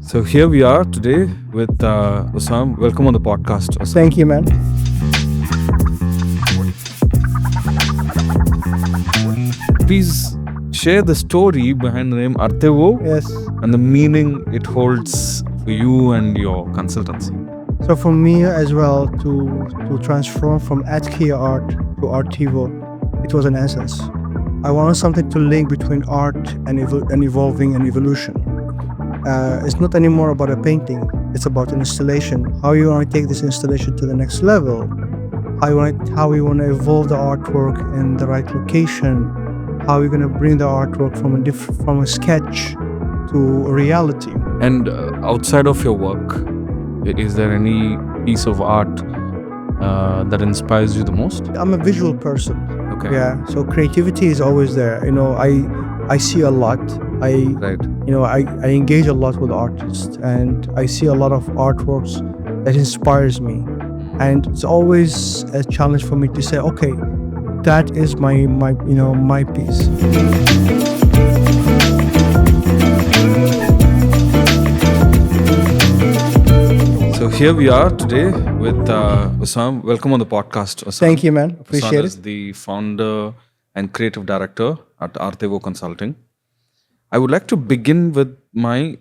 So here we are today with Osan. Welcome on the podcast, Osan. Thank you, man. Please share the story behind the name Artevo Yes. and the meaning it holds for you and your consultancy. So for me as well, to transform from AdKey art to Artevo, it was an essence. I wanted something to link between art and evolving and evolution. It's not anymore about a painting. It's about an installation. How you want to take this installation to the next level. How you want to evolve the artwork in the right location. How you're going to bring the artwork from a sketch to a reality. And outside of your work, is there any piece of art that inspires you the most? I'm a visual person. Okay. Yeah, so creativity is always there. I see a lot. Right. I engage a lot with artists, and I see a lot of artworks that inspires me. And it's always a challenge for me to say, okay, that is my piece. So here we are today with Osan. Welcome on the podcast, Osan. Thank you, man. Appreciate Osan it. is the founder and creative director at Artevo Consulting. I would like to begin with my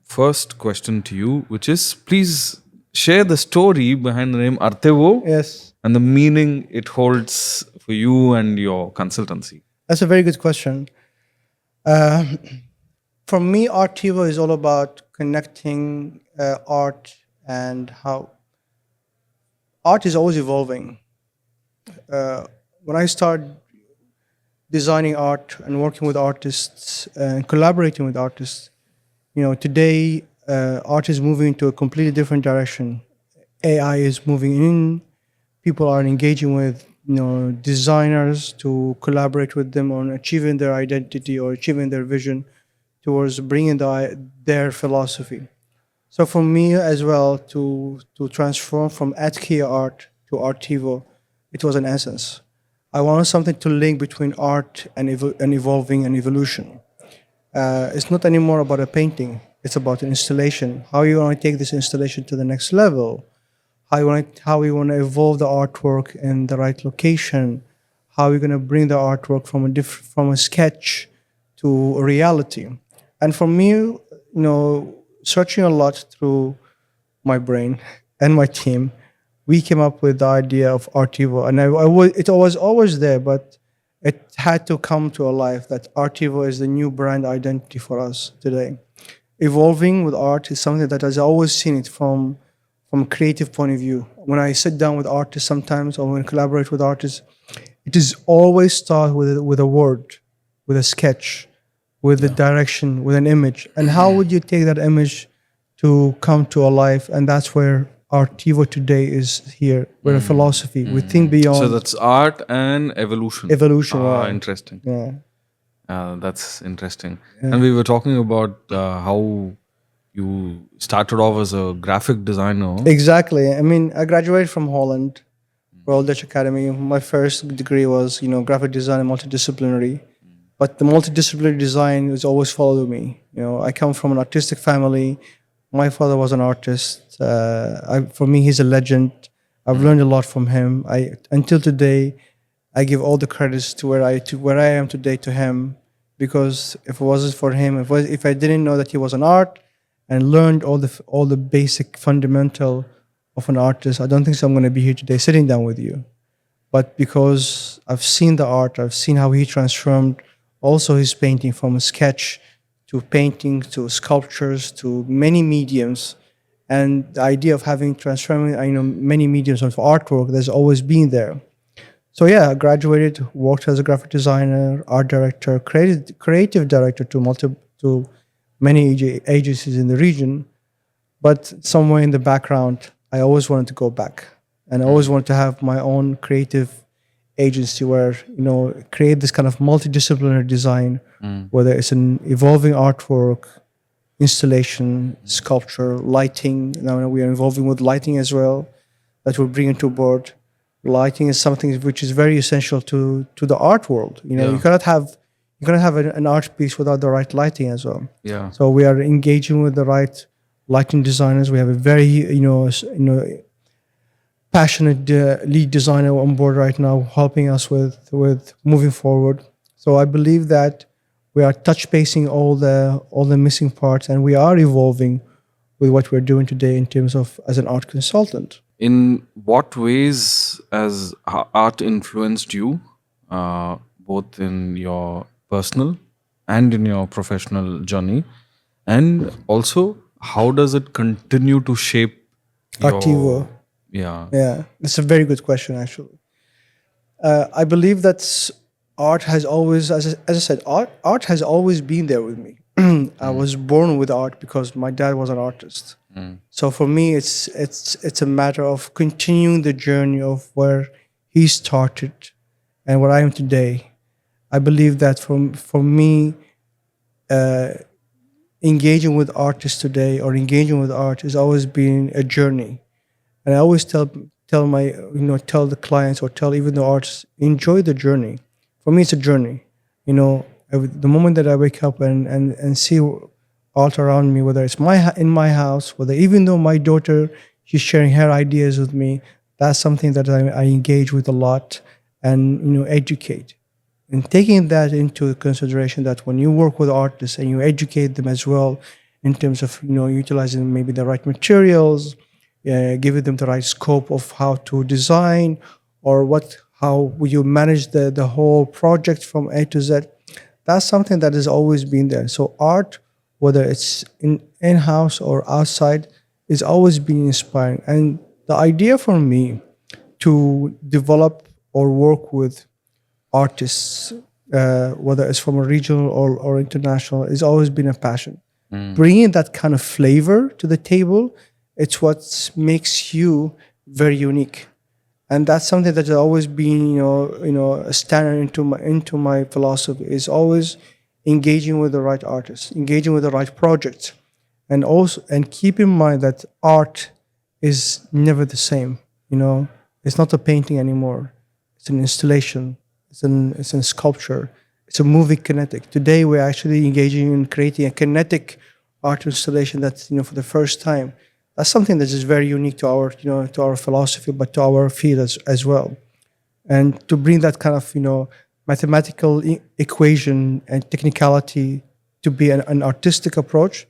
first question to you, which is please share the story behind the name Artevo Yes, and the meaning it holds for you and your consultancy. that's a very good question. For me, Artevo is all about connecting art and how art is always evolving. When I started designing art and working with artists and collaborating with artists, today art is moving into a completely different direction. AI is moving in. People are engaging with designers to collaborate with them on achieving their identity or achieving their vision towards bringing their philosophy. So for me as well, to transform from AdKey art to Artevo, it was an essence. I wanted something to link between art and evolving and evolution. It's not anymore about a painting. It's about an installation. How you want to take this installation to the next level. How you want to evolve the artwork in the right location. How you're going to bring the artwork from a sketch to a reality. And for me, searching a lot through my brain and my team, we came up with the idea of Artevo. And it was always there, but it had to come to a life that Artevo is the new brand identity for us today. Evolving with art is something that I've always seen it from a creative point of view. When I sit down with artists sometimes, or when I collaborate with artists, it is always start with a word, with a sketch, with a direction, with an image. And how would you take that image to come to a life? And that's where Artevo today is here. We're a philosophy. We think beyond So that's art and evolution. evolution. Ah, interesting. Yeah. That's interesting. And we were talking about how you started off as a graphic designer. Exactly. I mean, I graduated from Holland, Royal Dutch Academy. My first degree was, graphic design and multidisciplinary. But the multidisciplinary design has always followed me. I come from an artistic family. My father was an artist. For me, he's a legend. I've learned a lot from him. Until today, I give all the credits to where I am today to him, because if it wasn't for him, if I didn't know that he was an art and learned all the basic fundamental of an artist, I don't think so I'm going to be here today sitting down with you. But because I've seen the art, I've seen how he transformed also his painting from a sketch to painting to sculptures to many mediums, and the idea of transforming many mediums of artwork, there's always been there. So yeah, I graduated, worked as a graphic designer, art director, creative director to many agencies in the region. But somewhere in the background, I always wanted to go back, and I always wanted to have my own creative agency where create this kind of multidisciplinary design, whether it's an evolving artwork, installation, sculpture, lighting. Now we are involving with lighting as well, that we're bringing to board. Lighting is something which is very essential to the art world. You cannot have you cannot have an art piece without the right lighting as well. Yeah. So we are engaging with the right lighting designers. We have a very passionate lead designer on board right now, helping us with moving forward. So I believe that we are touch basing all the missing parts, and we are evolving with what we're doing today in terms of as an art consultant. In what ways has art influenced you, both in your personal and in your professional journey? And also, how does it continue to shape Artevo. your. Yeah. Yeah, it's a very good question, actually. I believe that art has always, as I said, art has always been there with me. I was born with art because my dad was an artist. So for me, it's a matter of continuing the journey of where he started and where I am today. I believe that for me, engaging with artists today or engaging with art has always been a journey. And I always tell my tell the clients or tell even the artists, enjoy the journey. For me, it's a journey. The moment that I wake up and see art around me, whether it's in my house, whether even though my daughter, she's sharing her ideas with me, that's something that I engage with a lot and educate. And taking that into consideration, that when you work with artists and you educate them as well in terms of utilizing maybe the right materials, giving them the right scope of how to design or how you manage the whole project from A to Z, that's something that has always been there. So art, whether it's in-house or outside, is always been inspiring. And the idea for me to develop or work with artists, whether it's from a regional or international, has always been a passion. Bringing that kind of flavor to the table, it's what makes you very unique, and that's something that has always been, a standard into my philosophy. Is always engaging with the right artists, engaging with the right projects, and keep in mind that art is never the same. It's not a painting anymore. It's an installation. It's a sculpture. It's a movie kinetic. Today we're actually engaging in creating a kinetic art installation that's for the first time. That's something that is very unique to our philosophy, but to our field as well. And to bring that kind of mathematical equation and technicality to be an artistic approach,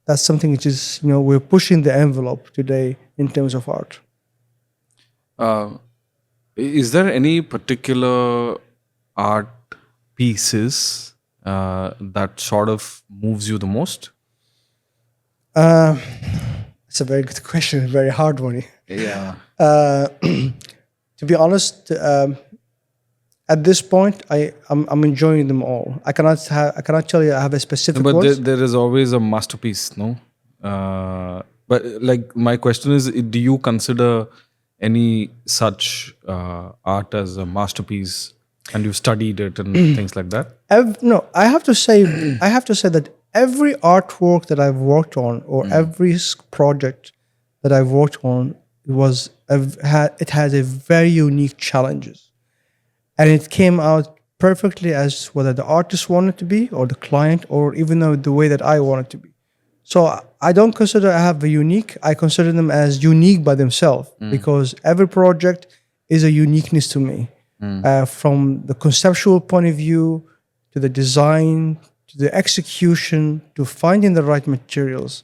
that's something which is we're pushing the envelope today in terms of art. Is there any particular art pieces that sort of moves you the most? It's a very good question, a very hard one. Yeah. To be honest, at this point, I'm enjoying them all. I cannot tell you I have a specific But one. there is always a masterpiece, no? But like my question is, do you consider any such art as a masterpiece, and you've studied it and things like that? No, I have to say that every artwork that I've worked on, or every project that I've worked on, it has a very unique challenges, and it came out perfectly as whether the artist wanted to be, or the client, or even though the way that I want it to be. So I don't consider I have a unique. I consider them as unique by themselves, because every project is a uniqueness to me, from the conceptual point of view to the design to the execution to finding the right materials.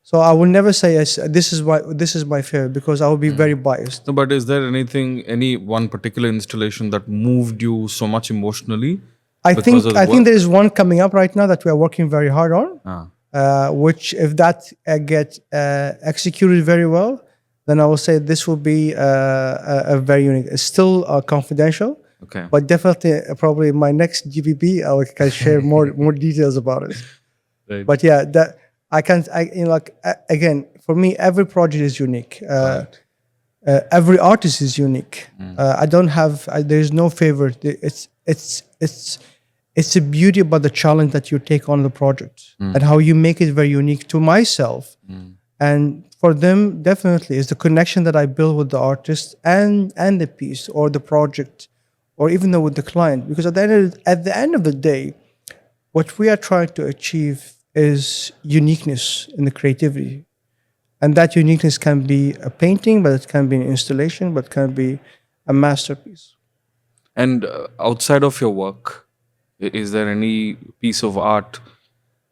So I will never say this is my favorite, because I will be very biased. No, but is there any one particular installation that moved you so much emotionally? I because of the think work? there is one coming up right now that we are working very hard on. Which if that gets executed very well, then I will say this will be a very unique. It's still confidential, Okay. but definitely probably my next GBB I can share more details about it. Right. But yeah, that I can't. Again, for me, every project is unique. Every artist is unique. I don't have. There is no favorite. It's a beauty about the challenge that you take on the project and how you make it very unique to myself. And for them, definitely, is the connection that I build with the artist and the piece or the project or even though with the client, because at the end of the day, what we are trying to achieve is uniqueness in the creativity. And that uniqueness can be a painting, but it can be an installation, but it can be a masterpiece. And outside of your work, is there any piece of art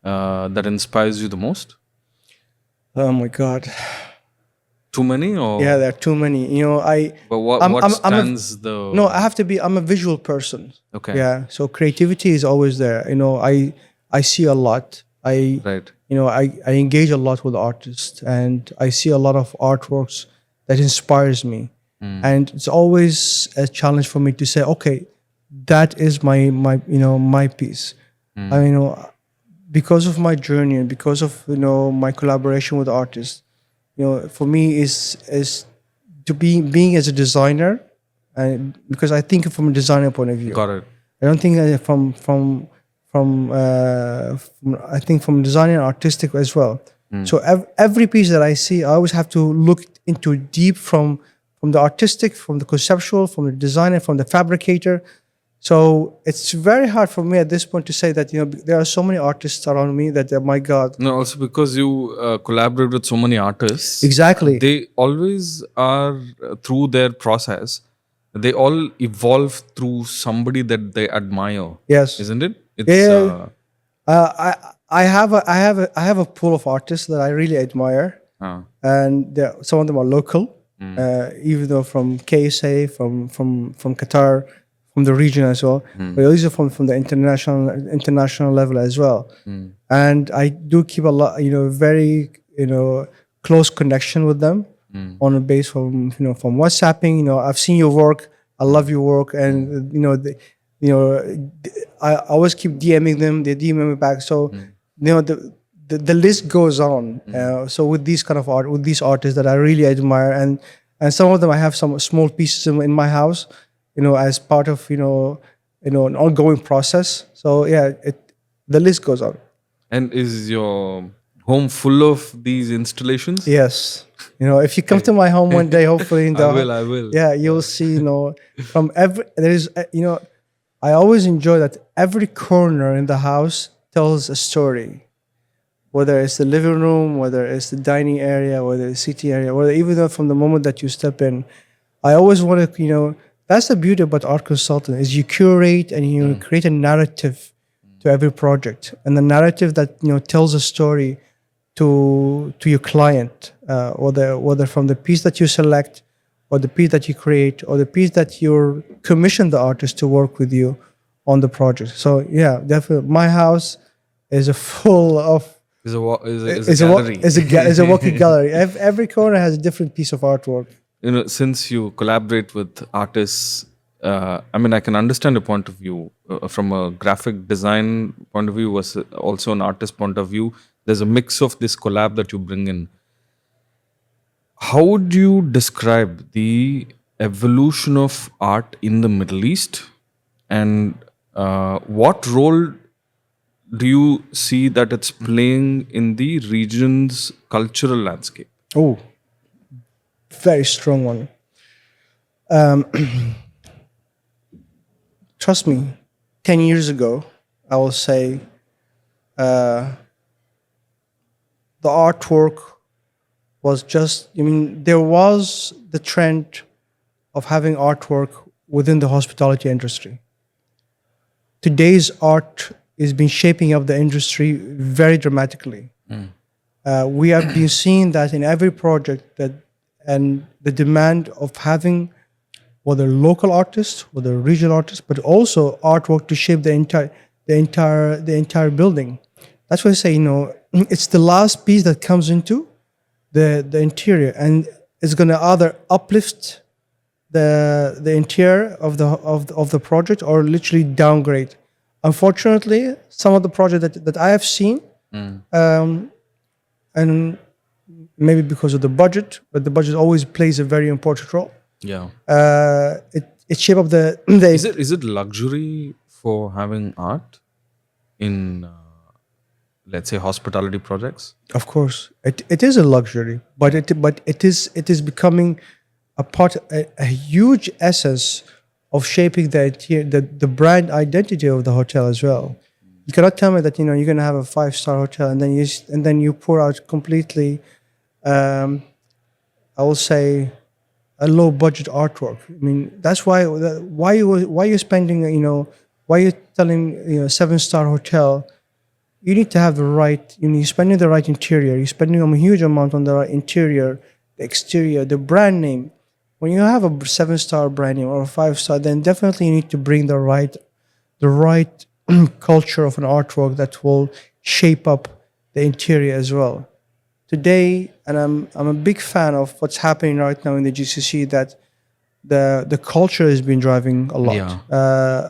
that inspires you the most? Oh my God. Too many, or Yeah, there are too many. but what I'm, what I'm, I'm a, stands the no, I'm a visual person. okay, Yeah. So creativity is always there. I see a lot. right? I engage a lot with artists, and I see a lot of artworks that inspires me. And it's always a challenge for me to say, okay, that is my piece. I mean, because of my journey and because of my collaboration with artists, for me is to being as a designer, and because I think from a designer point of view. Got it. I don't think from I think from design and artistic as well. So every piece that I see, I always have to look into deep from the artistic, from the conceptual, from the designer, from the fabricator. So it's very hard for me at this point to say that there are so many artists around me that my God. No, also because you collaborate with so many artists. Exactly. They always are through their process. They all evolve through somebody that they admire. Yes. Isn't it? It's Yeah. I have a pool of artists that I really admire, and some of them are local, even though from KSA, from Qatar, from the region as well. But these are from the international level as well. And I do keep a lot, very close connection with them on a base from from WhatsApping. I've seen your work. I love your work, and I always keep DMing them. They DM me back. So the list goes on. So with these kind of art, with these artists that I really admire, and some of them I have some small pieces in my house, as part of an ongoing process. So yeah, the list goes on. and is your home full of these installations? Yes. If you come to my home one day, hopefully I will. Yeah, you'll see, from there is, I always enjoy that every corner in the house tells a story. Whether it's the living room, whether it's the dining area, whether it's the city area, whether even though from the moment that you step in, I always want to, that's the beauty about art consultant is you curate and you create a narrative to every project, and the narrative that tells a story to your client, whether from the piece that you select, or the piece that you create, or the piece that you commission the artist to work with you on the project. So yeah, definitely, my house is a full of Is a gallery. is a walking gallery. Every corner has a different piece of artwork. Since you collaborate with artists, I can understand a point of view from a graphic design point of view, was also an artist point of view. There's a mix of this collab that you bring in. How would you describe the evolution of art in the Middle East, and what role do you see that it's playing in the region's cultural landscape? Oh, very strong one. Trust me, 10 years ago, I will say the artwork was just, there was the trend of having artwork within the hospitality industry. Today's art has been shaping up the industry very dramatically. We have been seeing that in every project and the demand of having whether local artists, whether regional artists, but also artwork to shape the entire building. That's why I say, it's the last piece that comes into the interior, and it's going to either uplift the interior of the project or literally downgrade. Unfortunately, some of the projects that I have seen, and maybe because of the budget, but the budget always plays a very important role. Yeah. It shape up the Is it luxury for having art in let's say hospitality projects? Of course, it is a luxury, but it is becoming a huge essence of shaping the brand identity of the hotel as well. You cannot tell me that you're going to have a 5-star hotel and then you pour out completely, I will say, a low budget artwork. I mean, that's why you're spending, why you're telling 7-star hotel. You need to have the right, you're spending the right interior. You're spending a huge amount on the right interior, the exterior, the brand name. When you have a 7-star brand name or a 5-star, then definitely you need to bring the right culture of an artwork that will shape up the interior as well. Today, and I'm a big fan of what's happening right now in the GCC, that the culture has been driving a lot. Yeah.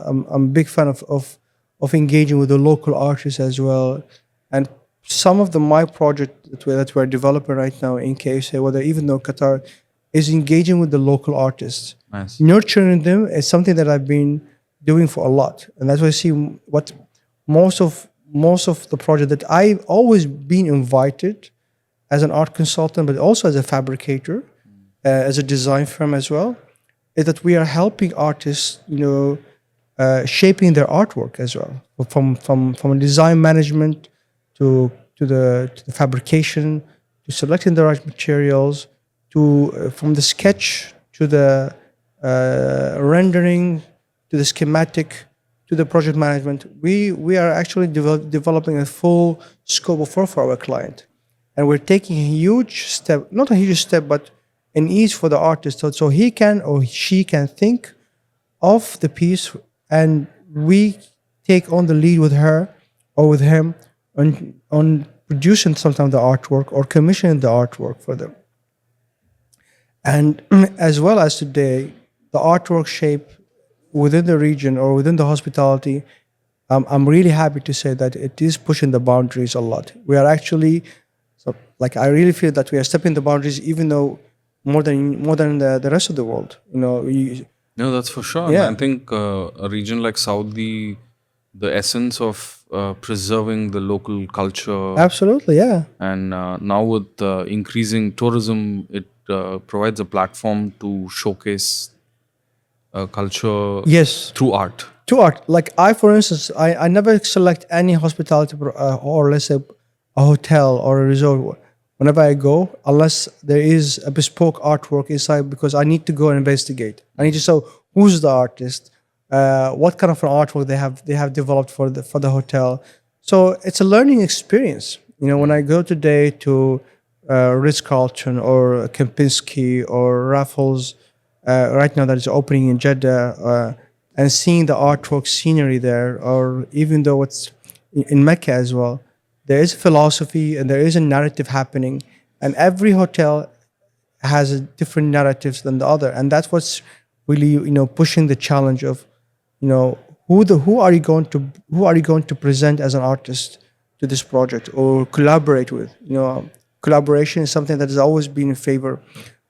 I'm a big fan of engaging with the local artists as well, and some of my project that we're developing right now in KSA, whether even though Qatar, is engaging with the local artists, Nice. nurturing them is something that I've been doing for a lot, and that's why I see what most of the project that I've always been invited as an art consultant, but also as a fabricator, as a design firm as well, is that we are helping artists, shaping their artwork as well, from a design management to the fabrication, to selecting the right materials, to from the sketch to the rendering, to the schematic, to the project management. We are actually developing a full scope of work for our client, and we're taking a huge step, not a huge step, but an ease for the artist, so he can or she can think of the piece, and we take on the lead with her or with him on producing sometimes the artwork or commissioning the artwork for them. And as well as today, the artwork shape within the region or within the hospitality, I'm really happy to say that it is pushing the boundaries a lot. We are actually, so like I really feel that we are stepping the boundaries, even though more than the rest of the world. No, that's for sure. Yeah. And I think a region like Saudi, the essence of preserving the local culture, Absolutely, yeah. and now with increasing tourism, it provides a platform to showcase culture Yes. through art. To art. Like for instance, I never select any hospitality or let's say a hotel or a resort whenever I go, unless there is a bespoke artwork inside, because I need to go and investigate. I need to know who's the artist, what kind of an artwork they have developed for the hotel. So it's a learning experience. When I go today to Ritz-Carlton or Kempinski or Raffles, right now that is opening in Jeddah, and seeing the artwork scenery there, or even though it's in Mecca as well, there is a philosophy and there is a narrative happening, and every hotel has a different narratives than the other, and that's what's really pushing the challenge of who are you going to present as an artist to this project or collaborate with. Collaboration is something that has always been in favor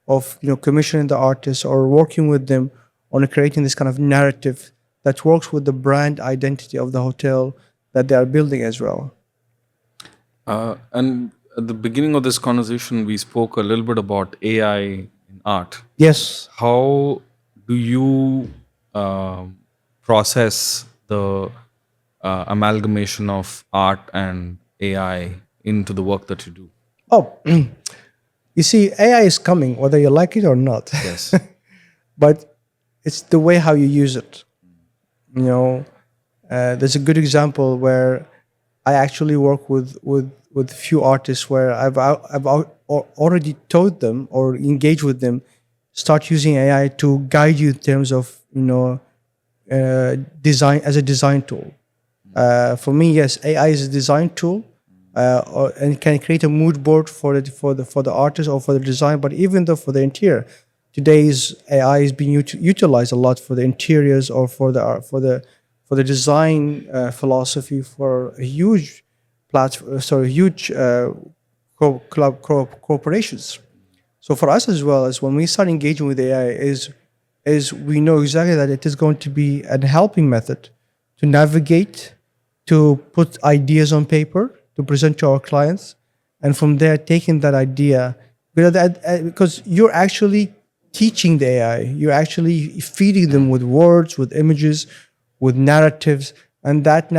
of commissioning the artists or working with them on creating this kind of narrative that works with the brand identity of the hotel that they are building as well. And at the beginning of this conversation, we spoke a little bit about AI in art. Yes. How do you process the amalgamation of art and AI into the work that you do? Oh, you see, AI is coming, whether you like it or not. Yes. But it's the way how you use it. There's a good example where I actually work with few artists where I've already told them or engaged with them, start using AI to guide you in terms of design as a design tool. For me, yes, AI is a design tool, and can create a mood board for the artist or for the design. But even though for the interior, today's AI is being utilized a lot for the interiors or for the design philosophy for a huge corporations. So for us as well, as when we start engaging with AI, is we know exactly that it is going to be a helping method to navigate, to put ideas on paper, to present to our clients, and from there taking that idea, because you're actually teaching the AI. You're actually feeding them with words, with images, with narratives, and that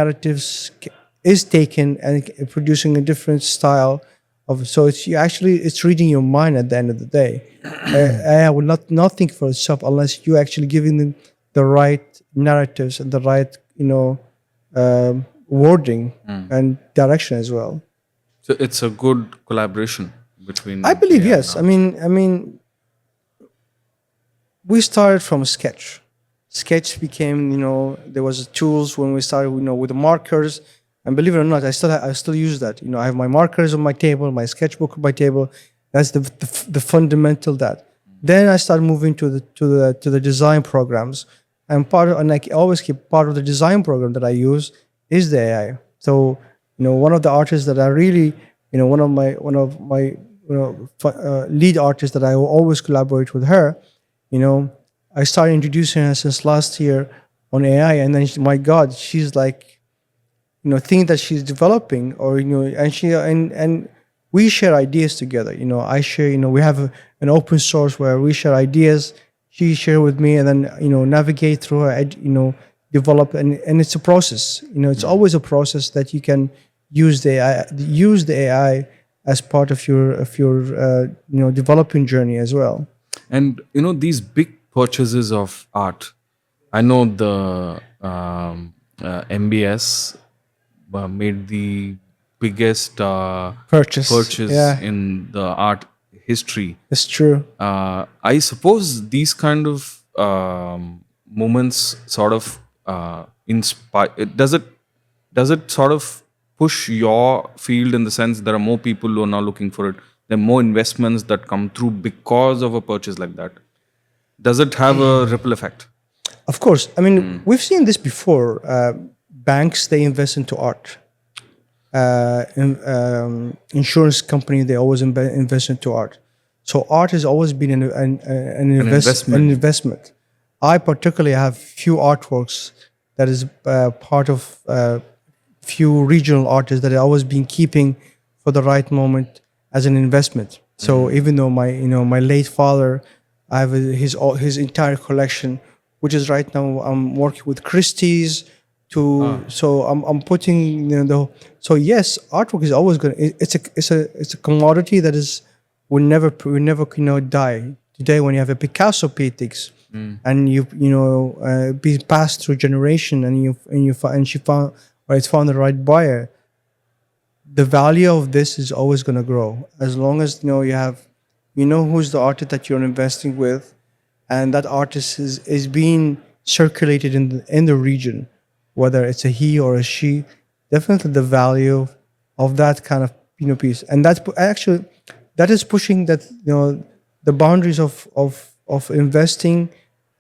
is taken and producing a different style of. So it's reading your mind at the end of the day. AI will not think for itself unless you actually giving them the right narratives and the right wording and direction as well. So it's a good collaboration between I believe AI and yes. art. I mean, we started from a sketch. Sketch became, there was tools when we started, with the markers. And believe it or not, I still use that. I have my markers on my table, my sketchbook on my table. That's the fundamental that. Then I started moving to the design programs, and I always keep part of the design program that I use is the AI. So one of the artists that I really, one of my lead artists that I will always collaborate with her. you know, I started introducing her since last year on AI, and then my God, she's like, things that she's developing, or and we share ideas together. I share, we have an open source where we share ideas. She share with me, and then navigate through her, develop, and it's a process. It's always a process that you can use the AI as part of your developing journey as well. And these big purchases of art. I know the MBS made the biggest Purchase, purchase yeah, in the art history. it's true. I suppose these kind of moments sort of inspire. Does it sort of push your field in the sense there are more people who are now looking for it? There are more investments that come through because of a purchase like that. Does it have a ripple effect? Of course, I mean, we've seen this before. Banks, they invest into art. Insurance company, they always invest into art. So art has always been Investment. an investment. I particularly have few artworks that is part of few regional artists that I always been keeping for the right moment as an investment. So even though my late father, I have his entire collection, which is right now I'm working with Christie's so I'm putting so yes, artwork is always going. It's a commodity that is will never die. Today, when you have a Picasso paintings and be passed through generation, and she found, or it's found the right buyer, the value of this is always going to grow as long as who's the artist that you're investing with, and that artist is being circulated in the region, whether it's a he or a she. Definitely the value of that kind of piece, and actually that is pushing that the boundaries of investing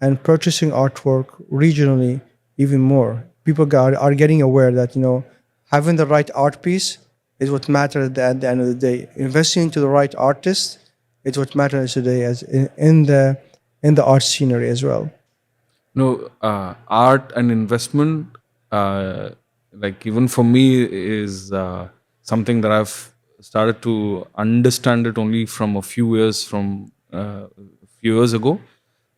and purchasing artwork regionally even more. People are getting aware that having the right art piece is what matters at the end of the day. Investing into the right artist is what matters today, as in the art scenery as well. No, art and investment, like even for me, is something that I've started to understand it only from a few years ago.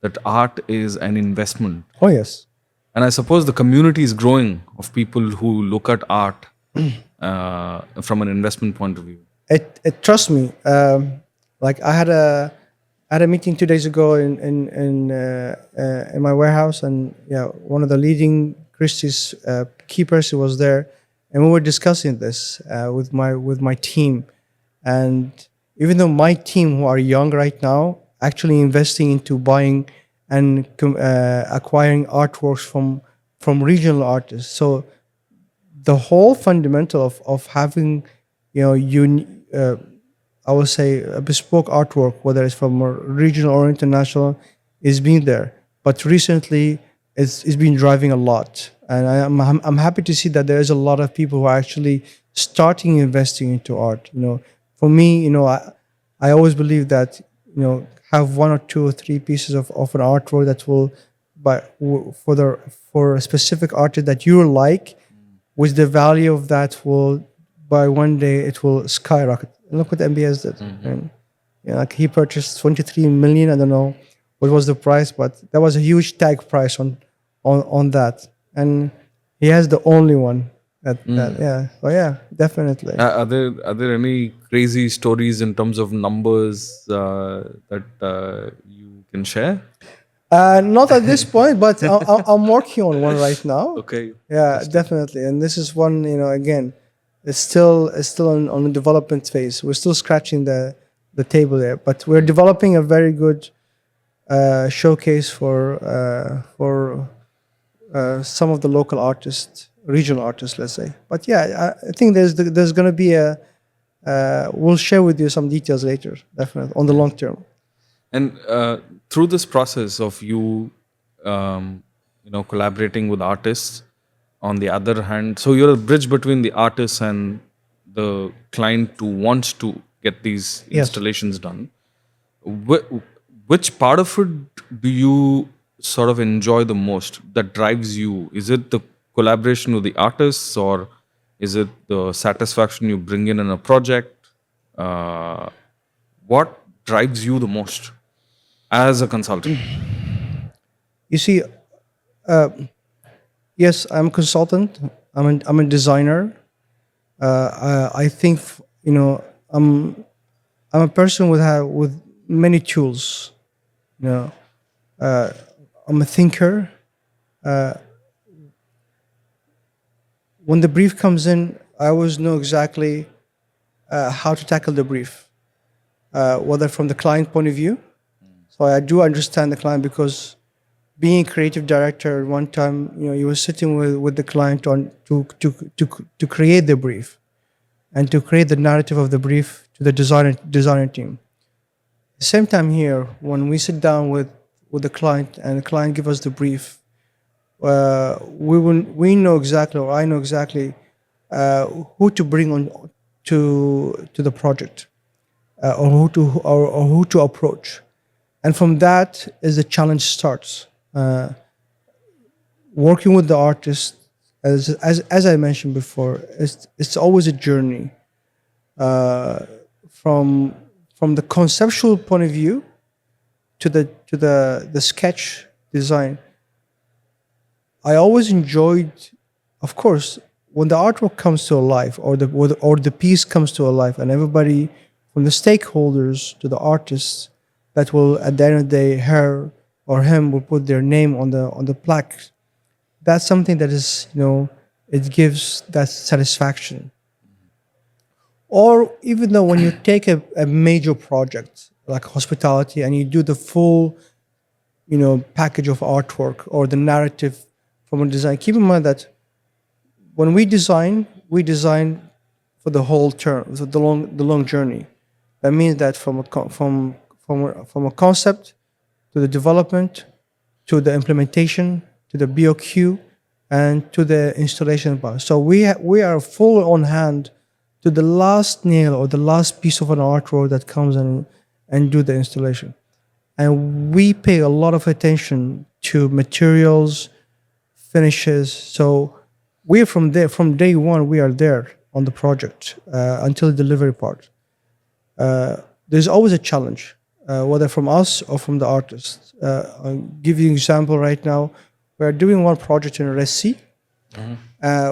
That art is an investment, Oh yes. and I suppose the community is growing of people who look at art from an investment point of view. It trust me. Like I had a meeting 2 days ago in my warehouse, and yeah, one of the leading Christie's keepers was there, and we were discussing this with my team. And even though my team, who are young right now, actually investing into buying and acquiring artworks from regional artists. So the whole fundamental of having, I would say, a bespoke artwork, whether it's from a regional or international, is being there. But recently, it's been driving a lot, and I'm happy to see that there is a lot of people who are actually starting investing into art. For me, I always believe that have one or two or three pieces of an artwork that will, but for a specific artist that you like, with the value of that will, by one day it will skyrocket. Look what MBS did. And like he purchased 23 million. I don't know what was the price, but there was a huge tag price on that, and he has the only one that yeah. So yeah, definitely. Are there any crazy stories in terms of numbers that you can share? Not at this point, but I'm working on one right now. Okay, Yeah, interesting. definitely. And this is one, again, it's still on the development phase. We're still scratching the table there, but we're developing a very good showcase for some of the local artists, regional artists, let's say. But yeah, I think there's going to be a. We'll share with you some details later, definitely on the long term. And through this process of you, collaborating with artists, on the other hand, so you're a bridge between the artists and the client who wants to get these Yes. installations done. Which part of it do you sort of enjoy the most? That drives you? Is it the collaboration with the artists, or is it the satisfaction you bring in a project? Uh, what drives you the most as a consultant? You see, yes, I'm a consultant. I'm a designer. I think I'm a person with many tools. You know, I'm a thinker. When the brief comes in, I always know exactly how to tackle the brief, whether from the client point of view. So I do understand the client because being a creative director, at one time, you were sitting with the client on to create the brief and to create the narrative of the brief to the designer team. At the same time here, when we sit down with the client and the client give us the brief, we know exactly, or I know exactly who to bring on to the project, or who to approach, and from that is the challenge starts. Working with the artist, as I mentioned before, it's always a journey from the conceptual point of view to the sketch design. I always enjoyed, of course, when the artwork comes to life, or the piece comes to life, and everybody from the stakeholders to the artists that will at the end of the day, her or him will put their name on the plaque. That's something that is, it gives that satisfaction. Or even though when you take a major project like hospitality and you do the full, package of artwork or the narrative from a design, keep in mind that when we design for the whole term, so the long journey. That means that from a concept to the development to the implementation to the BOQ and to the installation part. So we are full on hand to the last nail or the last piece of an artwork that comes in and do the installation. And we pay a lot of attention to materials, finishes. So we're from there, from day one, we are there on the project until the delivery part. There's always a challenge, whether from us or from the artist. I'll give you an example right now. We're doing one project in Red Sea,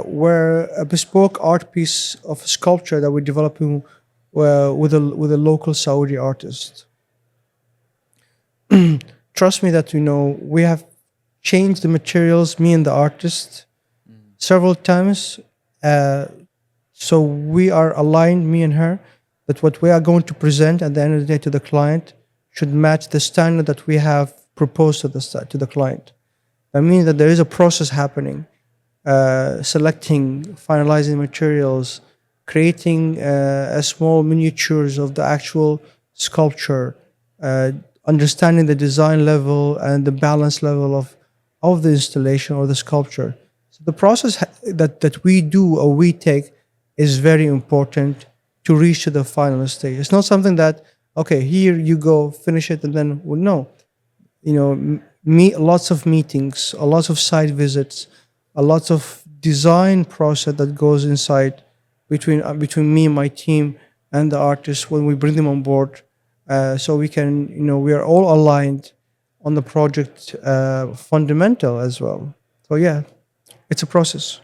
where a bespoke art piece of sculpture that we're developing with a local Saudi artist. Trust me that we have changed the materials, me and the artist, several times. So we are aligned, me and her, that what we are going to present at the end of the day to the client should match the standard that we have proposed to the client. That means that there is a process happening, selecting, finalizing materials, creating a small miniatures of the actual sculpture, understanding the design level and the balance level of the installation or the sculpture. So the process that we do or we take is very important to reach to the final stage. It's not something that, okay, here you go, finish it, and then, well, no. Lots of meetings, a lot of site visits, a lot of design process that goes inside between me and my team and the artists when we bring them on board, so we can, we are all aligned on the project fundamental as well. So yeah, it's a process.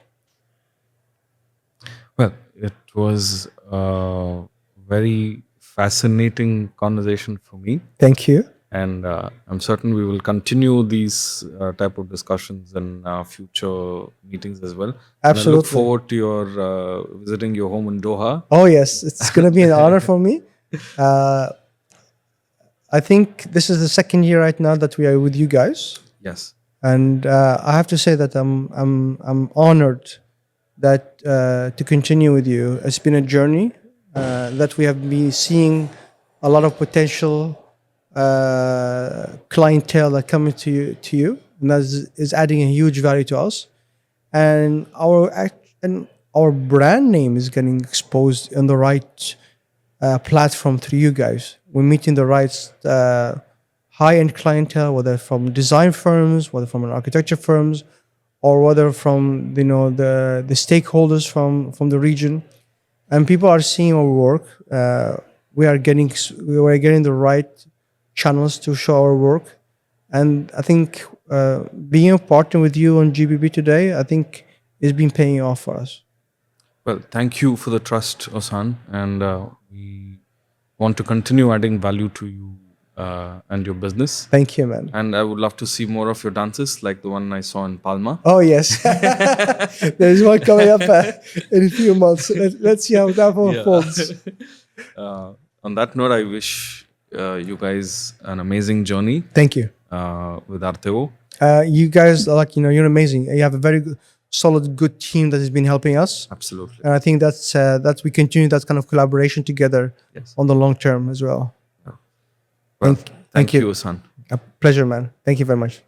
Well, it was a very fascinating conversation for me. Thank you. And I'm certain we will continue these type of discussions in future meetings as well. And I look Absolutely. forward to your visiting your home in Doha. Oh yes, it's gonna be an honor for me. I think this is the second year right now that we are with you guys, Yes. and I have to say that I'm honored that to continue with you. It's been a journey that we have been seeing a lot of potential clientele that coming to you, and that is adding a huge value to us. And our brand name is getting exposed in the right platform through you guys. We're meeting the right high-end clientele, whether from design firms, whether from architecture firms, or whether from the stakeholders from the region, and people are seeing our work. We are getting the right channels to show our work, and I think being a partner with you on GBB today, I think, is been paying off for us. Well, thank you for the trust, Osan, and we want to continue adding value to you and your business. Thank you, man. And I would love to see more of your dances, like the one I saw in Palma. Oh yes, there's one coming up in a few months. Let's see how that one folds. On that note, I wish you guys an amazing journey Thank you. with Artevo. You guys are you're amazing. You have a very solid, good team that has been helping us, Absolutely. and I think that we continue that kind of collaboration together Yes. on the long term as well. Well, thank thank you. you, Osan. A pleasure, man. Thank you very much.